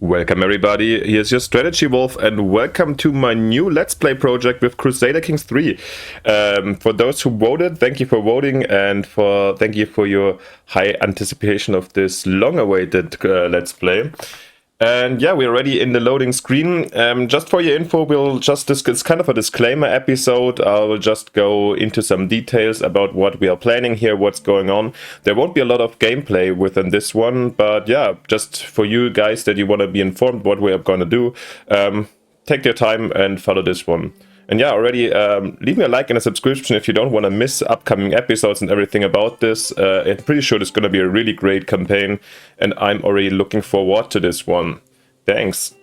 Welcome everybody, here's your Strategy Wolf and welcome to my new Let's Play project with Crusader Kings 3. For those who voted, thank you for voting and thank you for your high anticipation of this long-awaited Let's Play. And yeah, we're already in the loading screen. Just for your info, it's kind of a disclaimer episode. I will just go into some details about what we are planning here, what's going on. There won't be a lot of gameplay within this one, but yeah, just for you guys that you want to be informed what we are going to do, take your time and follow this one. And yeah, already leave me a like and a subscription if you don't want to miss upcoming episodes and everything about this. I'm pretty sure it's going to be a really great campaign, and I'm already looking forward to this one. Thanks.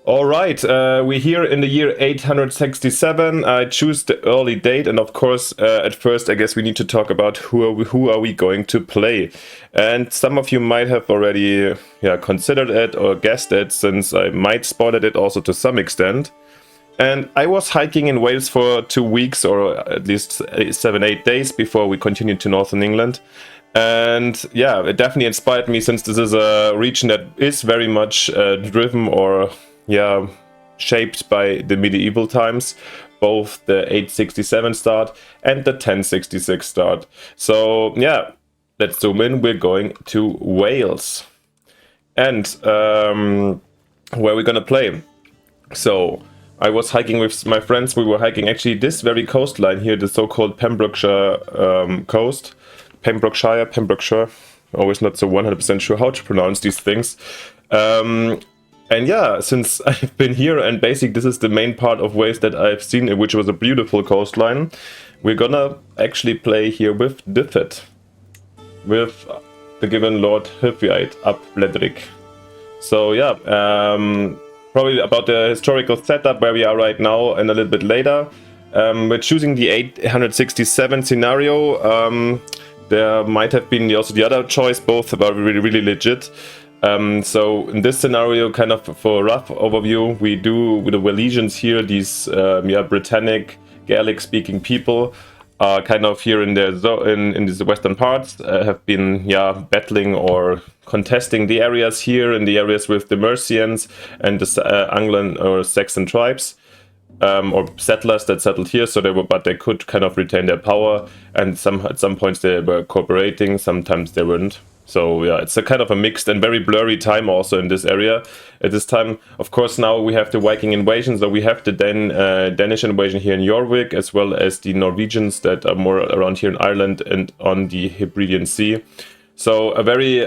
Alright, we're here in the year 867. I choose the early date, and of course, at first I guess we need to talk about who are we going to play. And some of you might have already considered it or guessed it, since I might spoiled it also to some extent. And I was hiking in Wales for 2 weeks, or at least 7-8 days before we continued to Northern England. And yeah, it definitely inspired me, since this is a region that is very much driven or shaped by the medieval times, both the 867 start and the 1066 start. So yeah, let's zoom in. We're going to Wales. And where we're gonna play. So I was hiking with my friends. We were hiking actually this very coastline here, the so-called Pembrokeshire coast. Pembrokeshire. Always not so 100% sure how to pronounce these things. And yeah, since I've been here, and basically this is the main part of Wales that I've seen, which was a beautiful coastline, we're gonna actually play here with Dyfed, with the given Lord Hyfriaid ap Ledric. So yeah, probably about the historical setup where we are right now and a little bit later. We're choosing the 867 scenario. There might have been also the other choice, both are really legit. So in this scenario, kind of for a rough overview, we do with the Walesians here, these Britannic Gaelic speaking people are kind of here in these western parts, have been battling or contesting the areas here, in the areas with the Mercians and the Anglo or Saxon tribes, or settlers that settled here. So they could kind of retain their power, and at some points they were cooperating, sometimes they weren't. So yeah, it's a kind of a mixed and very blurry time also in this area. At this time, of course, now we have the Viking invasion, so we have the Danish invasion here in Jorvik, as well as the Norwegians that are more around here in Ireland and on the Hebridean Sea. So a very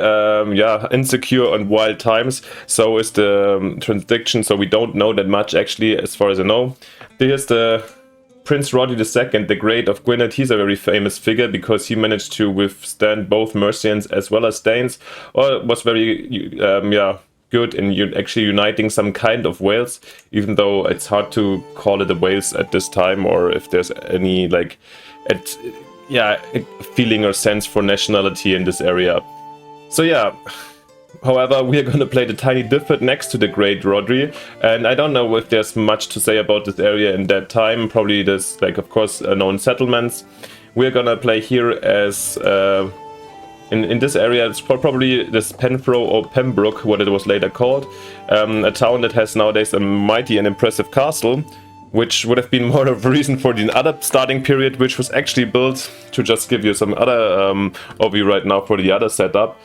insecure and wild times. So is the jurisdiction, so we don't know that much actually, as far as I know. Here's the Prince Roddy II, the Great of Gwynedd. He's a very famous figure because he managed to withstand both Mercians as well as Danes, or was very good in actually uniting some kind of Wales, even though it's hard to call it a Wales at this time, or if there's any feeling or sense for nationality in this area. So yeah. However, we are going to play the tiny Dyfed next to the Great Rodri, and I don't know if there's much to say about this area in that time. Probably there's, of course, known settlements. We're going to play here as, in this area, it's probably this Penfro or Pembroke, what it was later called, a town that has nowadays a mighty and impressive castle, which would have been more of a reason for the other starting period, which was actually built, to just give you some other overview right now for the other setup.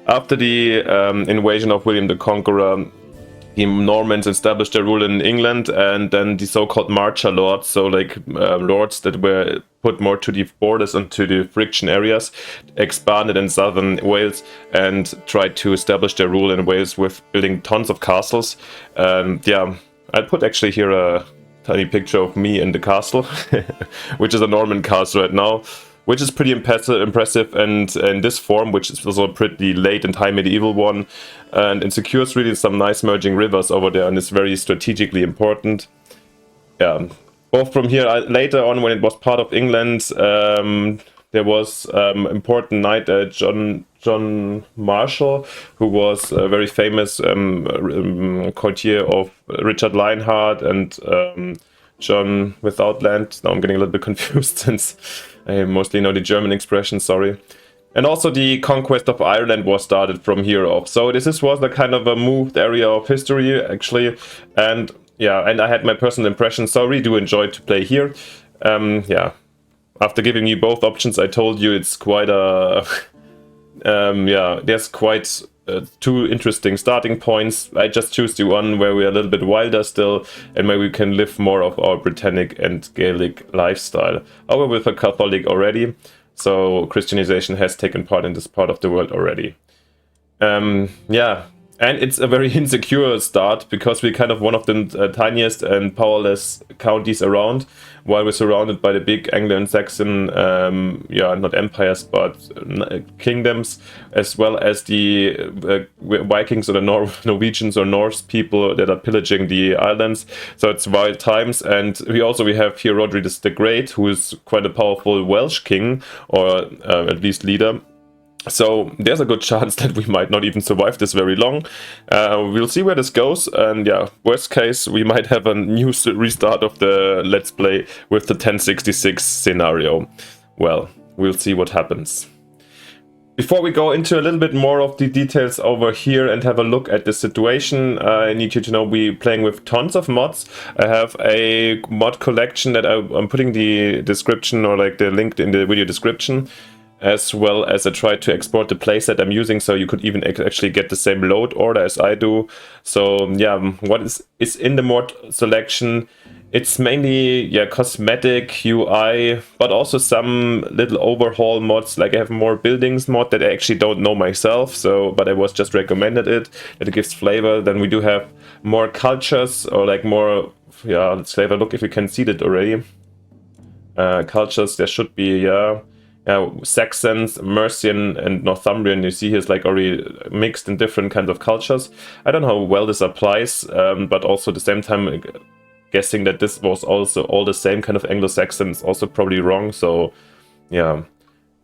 After the invasion of William the Conqueror, the Normans established their rule in England, and then the so-called Marcher lords, so lords that were put more to the borders and to the friction areas, expanded in southern Wales and tried to establish their rule in Wales with building tons of castles. I put actually here a tiny picture of me in the castle, which is a Norman castle right now, which is pretty impressive, and in this form, which is also a pretty late and high medieval one, and it secures really some nice merging rivers over there, and is very strategically important. Yeah, both from here, later on when it was part of England, there was important knight John Marshall, who was a very famous courtier of Richard Lionheart and John Without Land. Now I'm getting a little bit confused since I mostly know the German expression, sorry. And also the conquest of Ireland was started from here off. So this was a kind of a moved area of history, actually. And yeah, and I had my personal impression, so I really do enjoy to play here. Yeah, after giving you both options, I told you it's quite a... yeah, there's quite two interesting starting points. I just choose the one where we're a little bit wilder still, and where we can live more of our Britannic and Gaelic lifestyle. However, with a Catholic already, so Christianization has taken part in this part of the world already. Yeah, and it's a very insecure start, because we're kind of one of the tiniest and powerless counties around, while we're surrounded by the big Anglo and Saxon, yeah, not empires, but kingdoms, as well as the Vikings or the Norwegians or Norse people that are pillaging the islands. So it's wild times, and we have here Roderick the Great, who is quite a powerful Welsh king, or at least leader. So there's a good chance that we might not even survive this very long. We'll see where this goes, and yeah, worst case, we might have a new restart of the Let's Play with the 1066 scenario. Well, we'll see what happens. Before we go into a little bit more of the details over here and have a look at the situation, I need you to know we're playing with tons of mods. I have a mod collection that I'm putting the description, or like the link in the video description, as well as I tried to export the playset I'm using, so you could even actually get the same load order as I do. So yeah, what is in the mod selection? It's mainly, yeah, cosmetic UI, but also some little overhaul mods. Like I have more buildings mod that I actually don't know myself, so but I was just recommended it, that it gives flavor. Then we do have more cultures, or like more, yeah, let's have a look if we can see that already. Cultures, there should be, yeah, Saxons, Mercian, and Northumbrian. You see here is like already mixed in different kinds of cultures. I don't know how well this applies, but also at the same time, guessing that this was also all the same kind of Anglo-Saxon is also probably wrong. So yeah,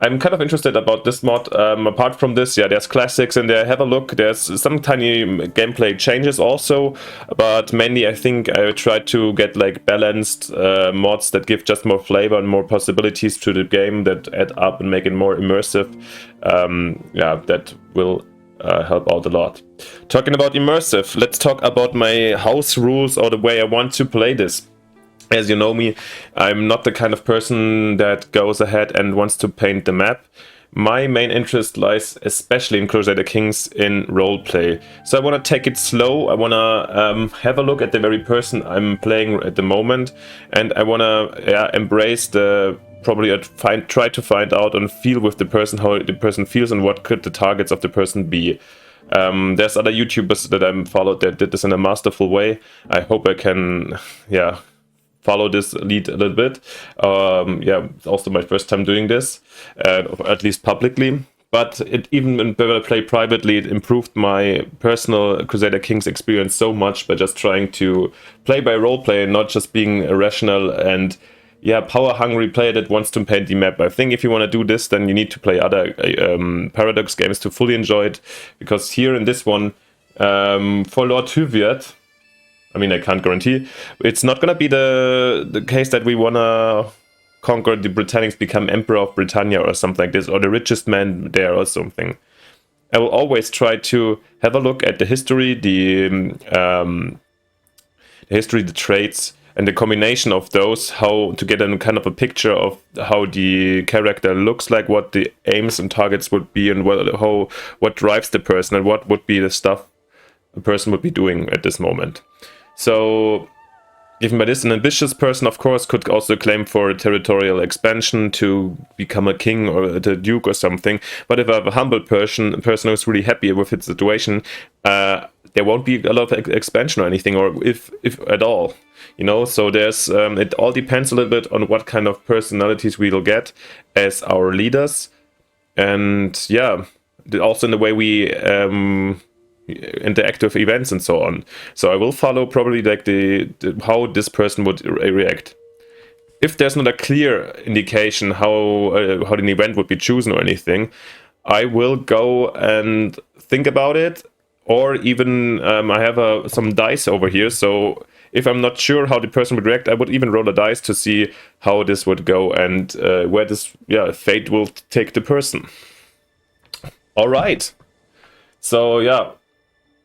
I'm kind of interested about this mod. Apart from this, yeah, there's classics in there. Have a look. There's some tiny gameplay changes also, but mainly I think I tried to get like balanced mods that give just more flavor and more possibilities to the game, that add up and make it more immersive. Yeah, that will help out a lot. Talking about immersive, let's talk about my house rules, or the way I want to play this. As you know me, I'm not the kind of person that goes ahead and wants to paint the map. My main interest lies, especially in Crusader Kings, in roleplay. So I want to take it slow, I want to have a look at the very person I'm playing at the moment, and I want to embrace the... probably try to find out and feel with the person, how the person feels, and what could the targets of the person be. There's other YouTubers that I'm followed that did this in a masterful way. I hope I can, yeah, follow this lead a little bit. Yeah, it's also my first time doing this, at least publicly. But it, even when I play privately, it improved my personal Crusader Kings experience so much by just trying to play by roleplay and not just being a rational and, yeah, power-hungry player that wants to paint the map. I think if you want to do this, then you need to play other Paradox games to fully enjoy it. Because here in this one, for Lord Hyviat, I mean, I can't guarantee, it's not going to be the case that we want to conquer the Britannics, become Emperor of Britannia or something like this, or the richest man there or something. I will always try to have a look at the history, the traits, and the combination of those, how to get a kind of a picture of how the character looks like, what the aims and targets would be, and what drives the person, and what would be the stuff a person would be doing at this moment. So, given by this, an ambitious person, of course, could also claim for a territorial expansion to become a king or a duke or something. But if I have a humble person who's really happy with his situation, there won't be a lot of expansion or anything, or if at all. You know, so there's it all depends a little bit on what kind of personalities we'll get as our leaders, and yeah, also in the way we interact with events and so on. So I will follow probably like the how this person would react. If there's not a clear indication how an event would be chosen or anything, I will go and think about it, or even I have some dice over here, so if I'm not sure how the person would react, I would even roll a dice to see how this would go and where this fate will take the person. All right. So yeah,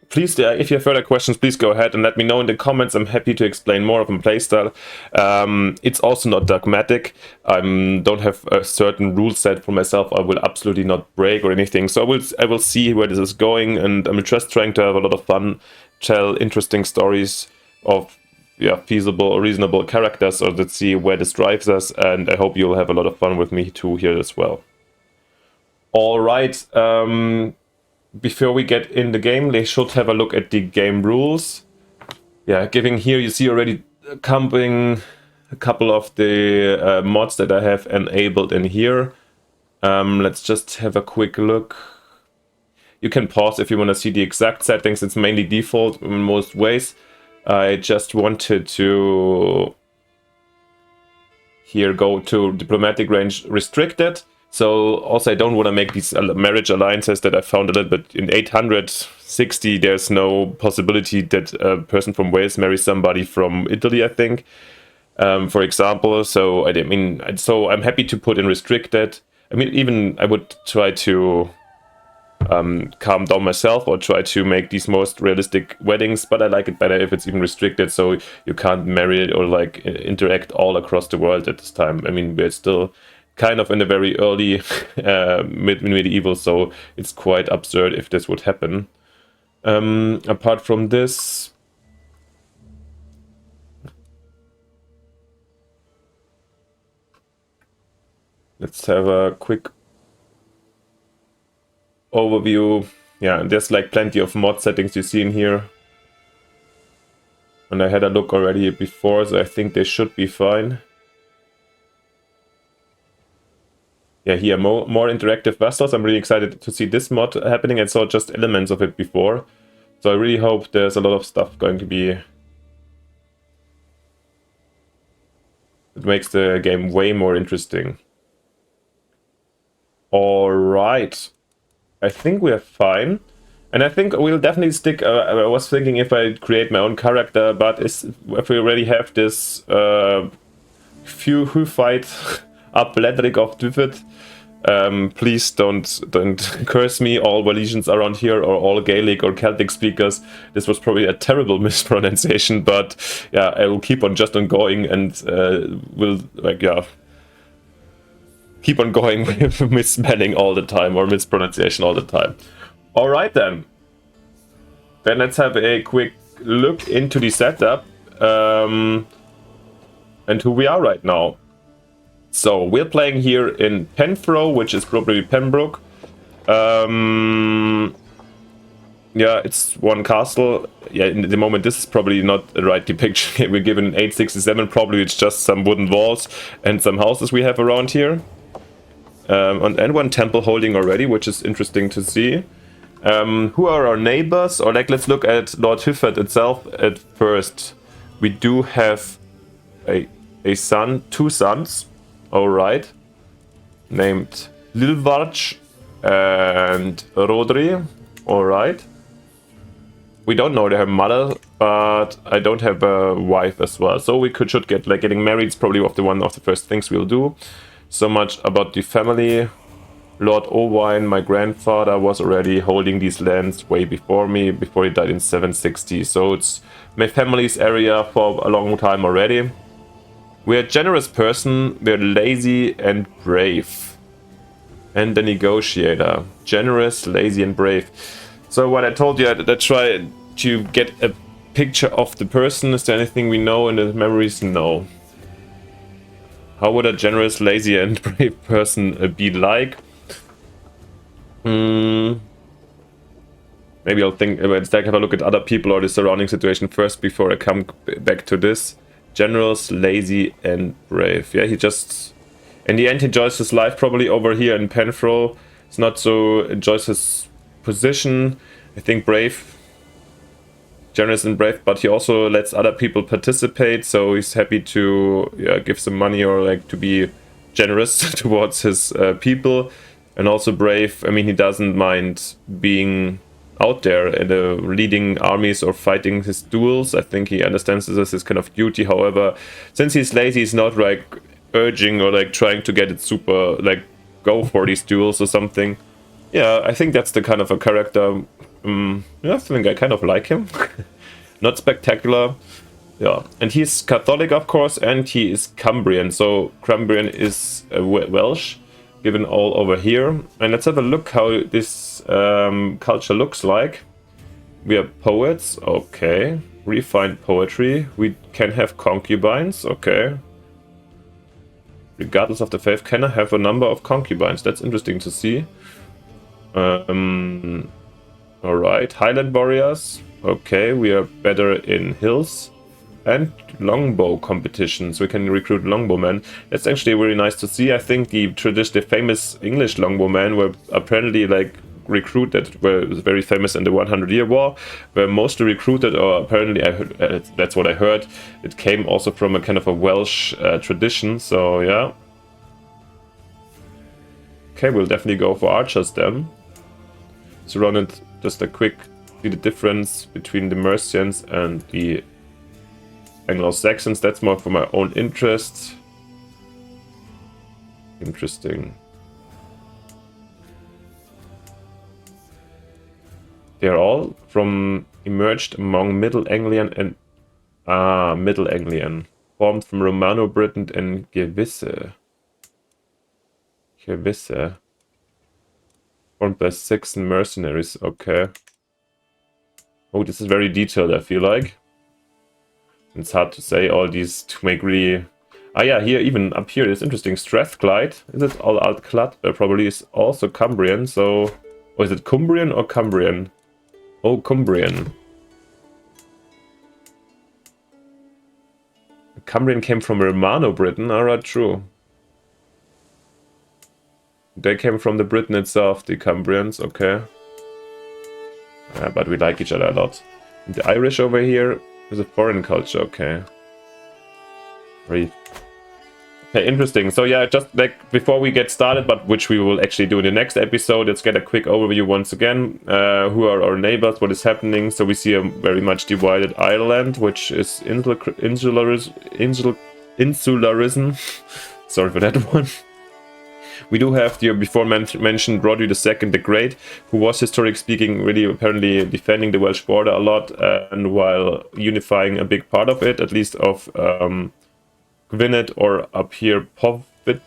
please, if you have further questions, please go ahead and let me know in the comments. I'm happy to explain more of my playstyle. It's also not dogmatic. I don't have a certain rule set for myself. I will absolutely not break or anything. So I will see where this is going, and I'm just trying to have a lot of fun, tell interesting stories of feasible or reasonable characters, or let's see where this drives us. And I hope you'll have a lot of fun with me too here as well. All right. Before we get in the game, they should have a look at the game rules. Yeah, giving here, you see already coming a couple of the mods that I have enabled in here. Let's just have a quick look. You can pause if you want to see the exact settings. It's mainly default in most ways. I just wanted to here go to diplomatic range restricted. So also I don't want to make these marriage alliances that I found a little bit in 860. There's no possibility that a person from Wales marries somebody from Italy, I think, for example. So so I'm happy to put in restricted. I mean, even I would try to calm down myself or try to make these most realistic weddings, but I like it better if it's even restricted, so you can't marry it or like interact all across the world at this time. I mean, we're still kind of in the very early medieval, so it's quite absurd if this would happen. Apart from this, let's have a quick overview. Yeah, there's like plenty of mod settings you see in here, and I had a look already before, so I think they should be fine. Yeah, here, more interactive vessels. I'm really excited to see this mod happening. I saw just elements of it before, so I really hope there's a lot of stuff going to be... It makes the game way more interesting. Alright, I think we're fine. And I think we'll definitely stick... I was thinking if I create my own character, but if we already have this few who fight up Ledric of Dyfed, please don't curse me, all Walisians around here, or all Gaelic or Celtic speakers. This was probably a terrible mispronunciation, but yeah, I will keep on going, and will keep on going with misspelling all the time or mispronunciation all the time. All right then let's have a quick look into the setup and who we are right now. So we're playing here in Penfro, which is probably Pembroke. Yeah, it's one castle. Yeah, in the moment this is probably not the right depiction. We're given an 867, probably it's just some wooden walls and some houses we have around here. And one temple holding already, which is interesting to see. Who are our neighbors? Or let's look at Lord Hyford itself at first. We do have a son, two sons. Alright, named Lilvarch and Rodri. Alright. We don't know their mother, but I don't have a wife as well. So we should get, getting married is probably one of the first things we'll do. So much about the family. Lord Owain, my grandfather, was already holding these lands way before me, before he died in 760. So it's my family's area for a long time already. We're a generous person, we're lazy and brave. And the negotiator. Generous, lazy and brave. So what I told you, I try to get a picture of the person. Is there anything we know in the memories? No. How would a generous, lazy and brave person be like? Maybe I'll have a look at other people or the surrounding situation first before I come back to this. Generous, lazy, and brave. Yeah, he just... In the end, he enjoys his life probably over here in Penfro. He's not so... enjoys his position. I think brave. Generous and brave, but he also lets other people participate, so he's happy to give some money or to be generous towards his people. And also brave, I mean, he doesn't mind being out there and leading armies or fighting his duels. I think he understands this as his kind of duty. However, since he's lazy, he's not urging or trying to get it super, go for these duels or something. Yeah, I think that's the kind of a character. Yeah, I think I kind of like him. Not spectacular. Yeah, and he's Catholic, of course, and he is Cumbrian. So Cumbrian is Welsh, given all over here. And let's have a look how this culture looks like. We are poets, okay. Refined poetry. We can have concubines, okay. Regardless of the faith, can I have a number of concubines? That's interesting to see. Alright, Highland warriors. Okay, we are better in hills. And longbow competitions. We can recruit longbowmen. That's actually really nice to see. I think the famous English longbowmen were apparently like recruited, were very famous in the 100-Year War, were mostly recruited, or apparently I heard, that's what I heard. It came also from a kind of a Welsh tradition. So yeah. Okay, we'll definitely go for archers then. Surrounded, just a quick, see the difference between the Mercians and the Anglo-Saxons. That's more for my own interest. Interesting. They're all emerged among Middle Anglian and Middle Anglian, formed from Romano-Briton and Gewisse. Formed by Saxon mercenaries. Okay. Oh, this is very detailed, I feel like. It's hard to say all these to make really... Ah yeah, here, even up here, it's interesting. Strathclyde. Is it all Altclad? Probably is also Cumbrian, so... Or is it Cumbrian or Cumbrian? Oh, Cumbrian. Cumbrian came from Romano Britain. Alright, true. They came from the Britain itself, the Cumbrians, okay. But we like each other a lot. And the Irish over here is a foreign culture, okay. Very... Okay, interesting. So yeah, just like before we get started, but which we will actually do in the next episode, let's get a quick overview once again. Who are our neighbors, what is happening. So we see a very much divided Ireland, which is insularism. Sorry for that one. We do have the before mentioned Roderick II the Great, who was, historically speaking, really apparently defending the Welsh border a lot, and while unifying a big part of it, at least of Gwynedd, or up here Povit,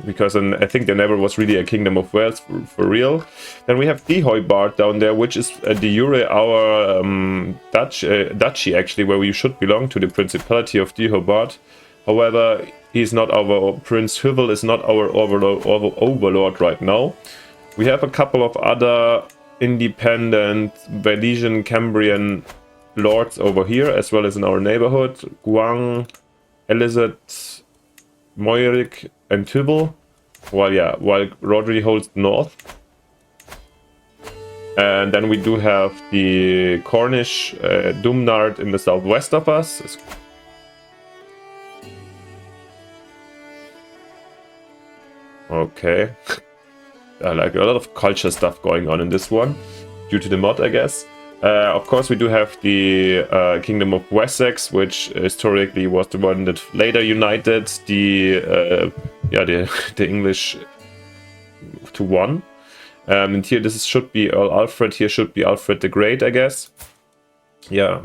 because I think there never was really a Kingdom of Wales for real. Then we have Gigabyte down there, which is de jure our duchy, actually, where we should belong to the Principality of Gigabyte. However, he's not our... Prince Hyvel is not our overlord right now. We have a couple of other independent Walisian Cambrian lords over here, as well as in our neighborhood. Gwang, Elizabeth, Moiric, and Hyvel. While Rodri holds the north. And then we do have the Cornish Dumnard in the southwest of us. Okay. Like a lot of culture stuff going on in this one, due to the mod, I guess. Of course, we do have the Kingdom of Wessex, which historically was the one that later united the English to one. And here, this should be Earl Alfred. Here should be Alfred the Great, I guess. Yeah,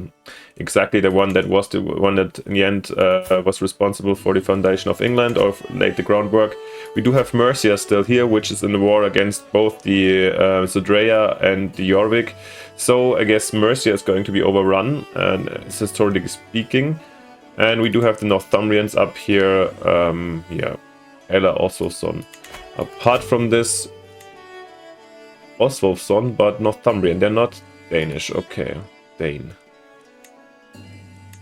exactly the one that was the one that in the end was responsible for the foundation of England, or laid the groundwork. We do have Mercia still here, which is in the war against both the Sudreya and the Jorvik. So I guess Mercia is going to be overrun, and historically speaking. And we do have the Northumbrians up here. Yeah, Ella Oswaldson. Apart from this, Oswaldson, but Northumbrian. They're not Danish. Okay. Dane.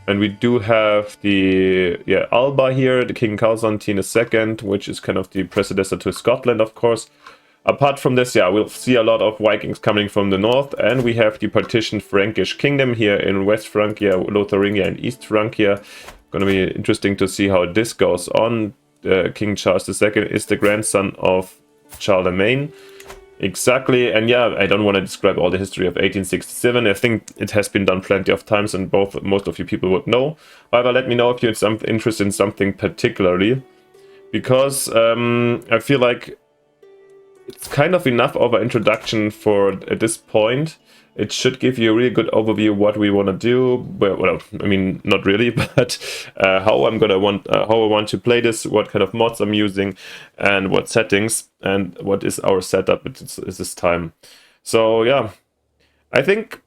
And we do have the Alba here, the King Constantine II, which is kind of the predecessor to Scotland, of course. Apart from this, we'll see a lot of Vikings coming from the north, and we have the partitioned Frankish kingdom here in West Francia, Lotharingia, and East Francia. Gonna be interesting to see how this goes on. King Charles II is the grandson of Charlemagne. Exactly, and I don't want to describe all the history of 1867. I think it has been done plenty of times, and most of you people would know. However, let me know if you're interested in something particularly. because I feel like it's kind of enough of an introduction for at this point. It should give you a really good overview of what we want to do. Well, I mean, not really, but how I want to play this, what kind of mods I'm using, and what settings, and what is our setup at this time. So yeah, I think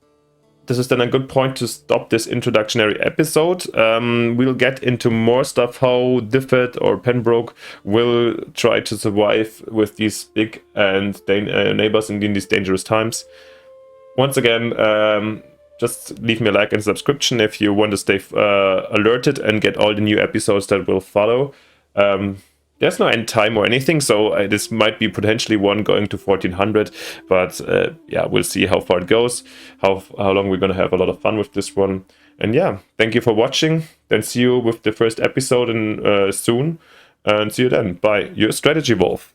this is then a good point to stop this introductory episode. We'll get into more stuff, how Diffet or Penbroke will try to survive with these big and neighbors in these dangerous times. Once again, just leave me a like and subscription if you want to stay alerted and get all the new episodes that will follow. There's no end time or anything, so this might be potentially one going to 1400, but yeah, we'll see how far it goes, how long we're going to have a lot of fun with this one. And yeah, thank you for watching. Then see you with the first episode soon, and see you then. Bye. Your Strategy Wolf.